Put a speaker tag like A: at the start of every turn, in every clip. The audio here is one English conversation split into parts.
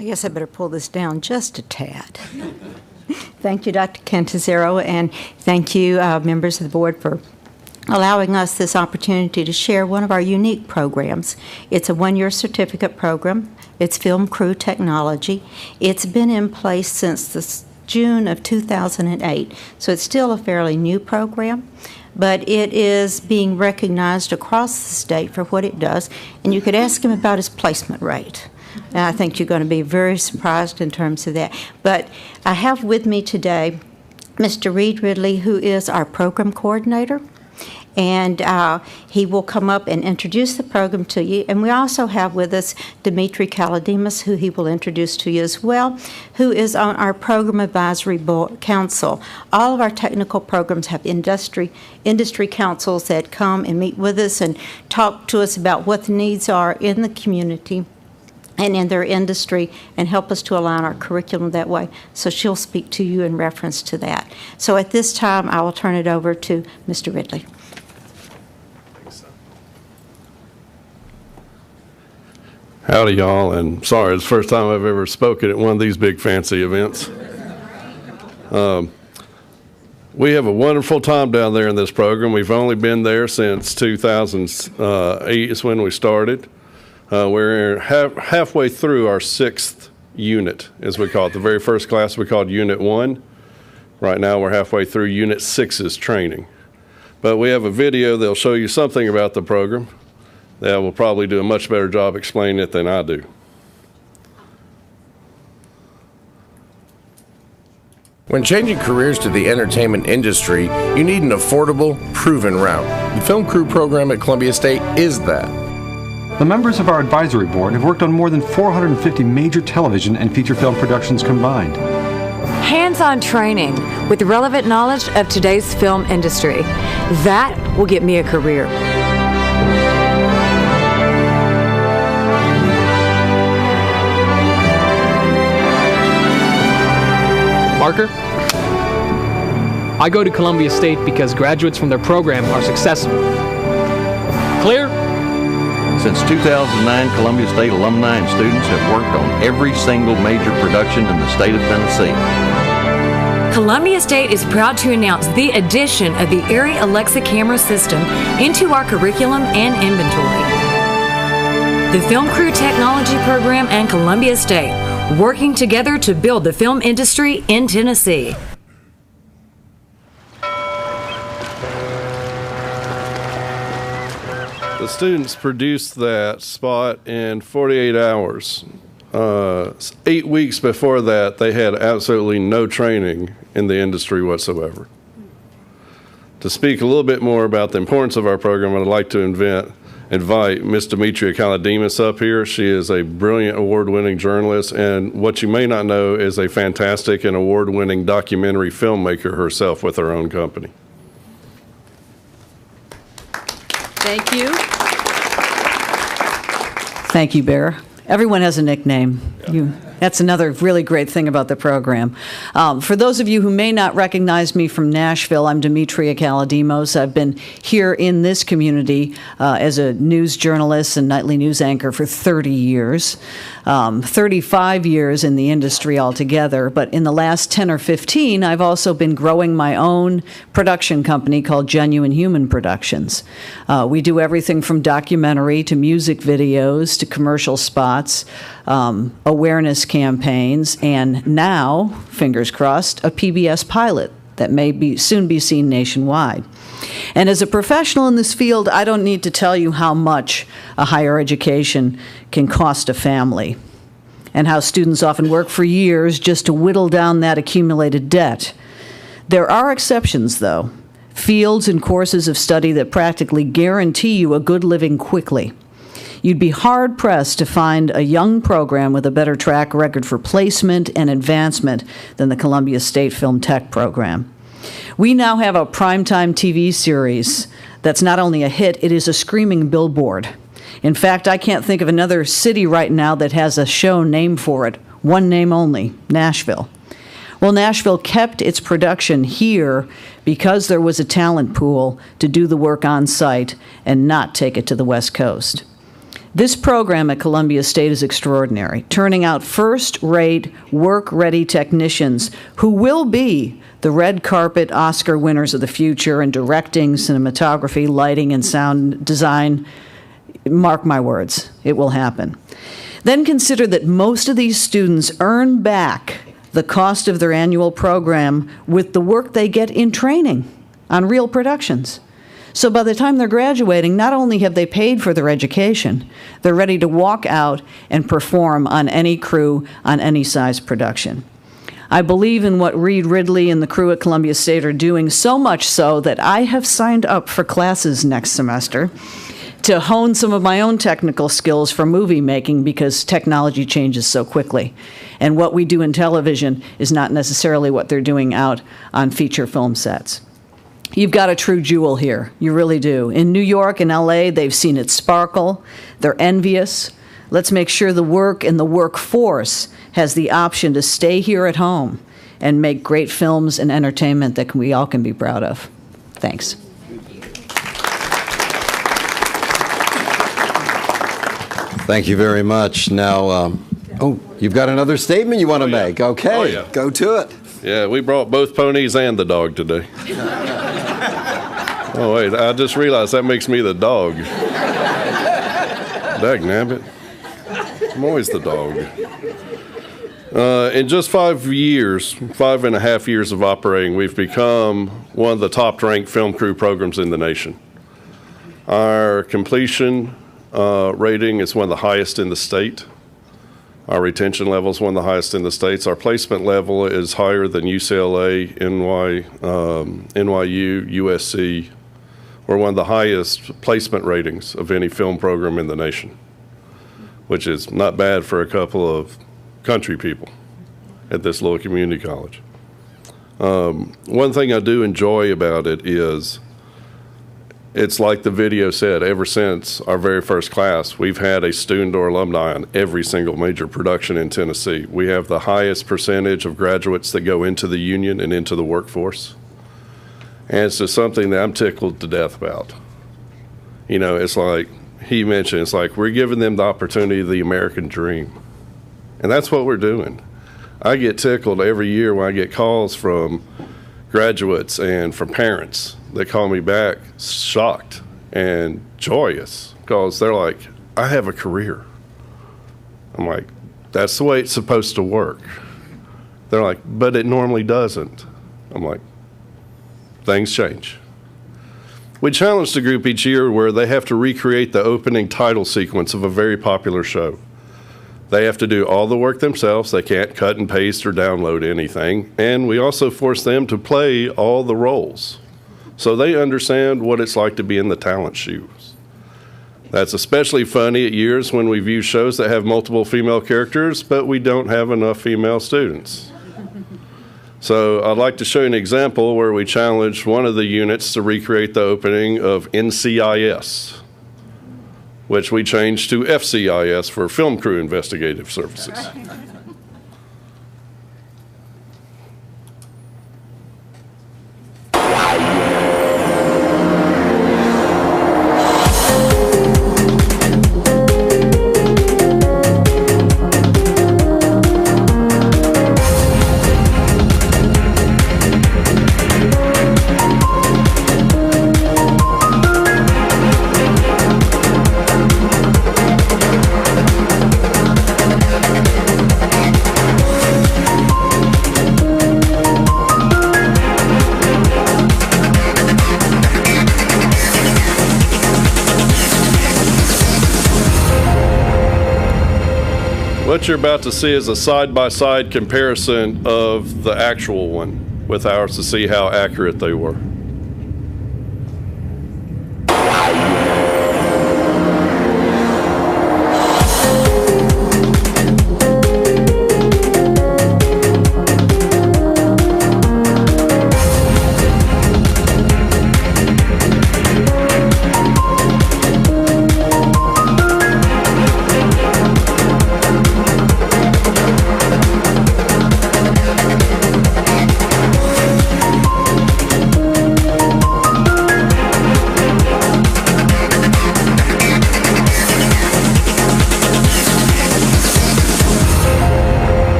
A: I guess I better pull this down just a tad. Thank you, Dr. Cantizero, and thank you, members of the board, for allowing us this opportunity to share one of our unique programs. It's a one-year certificate program. It's Film Crew Technology. It's been in place since June of 2008, so it's still a fairly new program, but it is being recognized across the state for what it does, and you could ask him about his placement rate. And I think you're going to be very surprised in terms of that. But I have with me today Mr. Ridley, who is our program coordinator, and he will come up and introduce the program to you. And we also have with us Demetria Kalodimos, who he will introduce to you as well, who is on our Program Advisory Board Council. All of our technical programs have industry councils that come and meet with us and talk to us about what the needs are in the community and in their industry, and help us to align our curriculum that way. So she'll speak to you in reference to that. So at this time, I will turn it over to Mr. Ridley.
B: Howdy, y'all, and sorry, it's the first time I've ever spoken at one of these big fancy events. We have a wonderful time down there in this program. We've only been there since 2008 is when we started. We're halfway through our 6th unit, as we call it. The very first class we called Unit 1. Right now we're halfway through Unit 6's training. But we have a video that'll show you something about the program that will probably do a much better job explaining it than I do.
C: When changing careers to the entertainment industry, you need an affordable, proven route. The Film Crew program at Columbia State is that.
D: The members of our advisory board have worked on more than 450 major television and feature film productions combined.
E: Hands-on training with relevant knowledge of today's film industry. That will get me a career.
F: Marker? I go to Columbia State because graduates from their program are successful. Clear?
G: Since 2009, Columbia State alumni and students have worked on every single major production in the state of Tennessee.
E: Columbia State is proud to announce the addition of the ARRI Alexa camera system into our curriculum and inventory. The Film Crew Technology Program and Columbia State, working together to build the film industry in Tennessee.
B: The students produced that spot in 48 hours. 8 weeks before that, they had absolutely no training in the industry whatsoever. To speak a little bit more about the importance of our program, I'd like to invite Ms. Demetria Kalodimos up here. She is a brilliant award-winning journalist, and what you may not know is a fantastic and award-winning documentary filmmaker herself with her own company.
H: Thank you. Thank you, Bear. Everyone has a nickname. That's another really great thing about the program. For those of you who may not recognize me from Nashville, I'm Demetria Kalodimos. I've been here in this community as a news journalist and nightly news anchor for 30 years. 35 years in the industry altogether, but in the last 10 or 15, I've also been growing my own production company called Genuine Human Productions. We do everything from documentary to music videos to commercial spots, awareness campaigns, and now, fingers crossed, a PBS pilot that may soon be seen nationwide. And as a professional in this field, I don't need to tell you how much a higher education can cost a family, and how students often work for years just to whittle down that accumulated debt. There are exceptions, though, fields and courses of study that practically guarantee you a good living quickly. You'd be hard-pressed to find a young program with a better track record for placement and advancement than the Columbia State Film Tech program. We now have a primetime TV series that's not only a hit, it is a screaming billboard. In fact, I can't think of another city right now that has a show named for it. One name only, Nashville. Well, Nashville kept its production here because there was a talent pool to do the work on site and not take it to the West Coast. This program at Columbia State is extraordinary, turning out first-rate, work-ready technicians who will be the red carpet Oscar winners of the future in directing, cinematography, lighting, and sound design. Mark my words, it will happen. Then consider that most of these students earn back the cost of their annual program with the work they get in training on real productions. So by the time they're graduating, not only have they paid for their education, they're ready to walk out and perform on any crew, on any size production. I believe in what Ridley and the crew at Columbia State are doing, so much so that I have signed up for classes next semester to hone some of my own technical skills for movie making, because technology changes so quickly. And what we do in television is not necessarily what they're doing out on feature film sets. You've got a true jewel here. You really do. In New York and LA, they've seen it sparkle. They're envious. Let's make sure the work and the workforce has the option to stay here at home and make great films and entertainment that we all can be proud of. Thanks.
I: Thank you very much. Now, you've got another statement you want to make. Okay,
B: Oh, yeah.
I: Go to it.
B: Yeah, we brought both ponies and the dog today. Oh, wait, I just realized that makes me the dog. Dagnabbit. I'm always the dog. In just 5.5 years of operating, we've become one of the top-ranked film crew programs in the nation. Our completion rating is one of the highest in the state. Our retention level is one of the highest in the states. Our placement level is higher than UCLA, NYU, USC. We're one of the highest placement ratings of any film program in the nation, which is not bad for a couple of country people at this little community college. One thing I do enjoy about it is, it's like the video said, ever since our very first class, we've had a student or alumni on every single major production in Tennessee. We have the highest percentage of graduates that go into the union and into the workforce. And it's just something that I'm tickled to death about. You know, it's like he mentioned, it's like we're giving them the opportunity of the American dream. And that's what we're doing. I get tickled every year when I get calls from graduates and from parents that call me back shocked and joyous, because they're like, I have a career. I'm like, that's the way it's supposed to work. They're like, but it normally doesn't. I'm like, things change. We challenge the group each year where they have to recreate the opening title sequence of a very popular show. They have to do all the work themselves. They can't cut and paste or download anything. And we also force them to play all the roles, so they understand what it's like to be in the talent shoes. That's especially funny at years when we view shows that have multiple female characters, but we don't have enough female students. So I'd like to show you an example where we challenged one of the units to recreate the opening of NCIS, which we changed to FCIS for Film Crew Investigative Services. What you're about to see is a side-by-side comparison of the actual one with ours to see how accurate they were.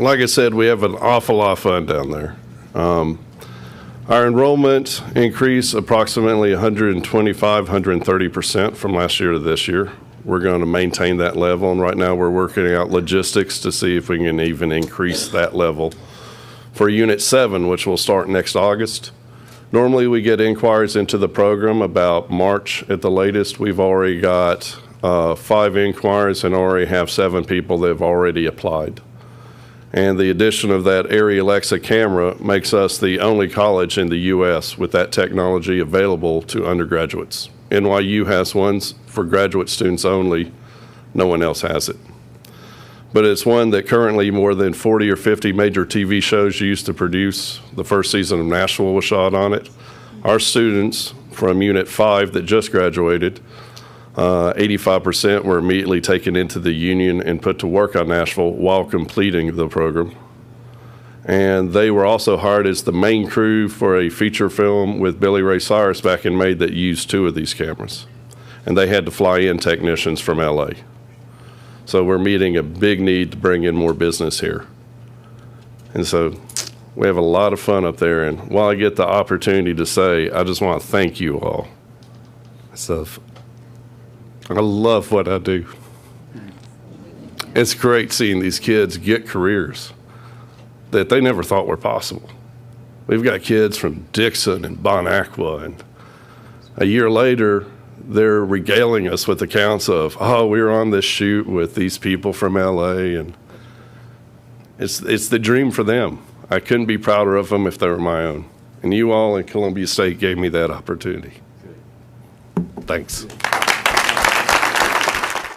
B: like I said, we have an awful lot of fun down there. Our enrollment increased approximately 125, 130% from last year to this year. We're going to maintain that level, and right now we're working out logistics to see if we can even increase that level for Unit 7, which will start next August. Normally we get inquiries into the program about March at the latest. We've already got 5 inquiries and already have 7 people that have already applied. And the addition of that Arri Alexa camera makes us the only college in the U.S. with that technology available to undergraduates. NYU has ones for graduate students only. No one else has it. But it's one that currently more than 40 or 50 major TV shows used to produce. The first season of Nashville was shot on it. Our students from Unit 5 that just graduated, 85% were immediately taken into the union and put to work on Nashville while completing the program. And they were also hired as the main crew for a feature film with Billy Ray Cyrus back in May that used 2 of these cameras. And they had to fly in technicians from LA. So we're meeting a big need to bring in more business here. And so we have a lot of fun up there. And while I get the opportunity to say, I just want to thank you all. So I love what I do. It's great seeing these kids get careers that they never thought were possible. We've got kids from Dixon and Bon Aqua, and a year later, they're regaling us with accounts of, oh, we were on this shoot with these people from LA, and it's the dream for them. I couldn't be prouder of them if they were my own. And you all in Columbia State gave me that opportunity. Thanks.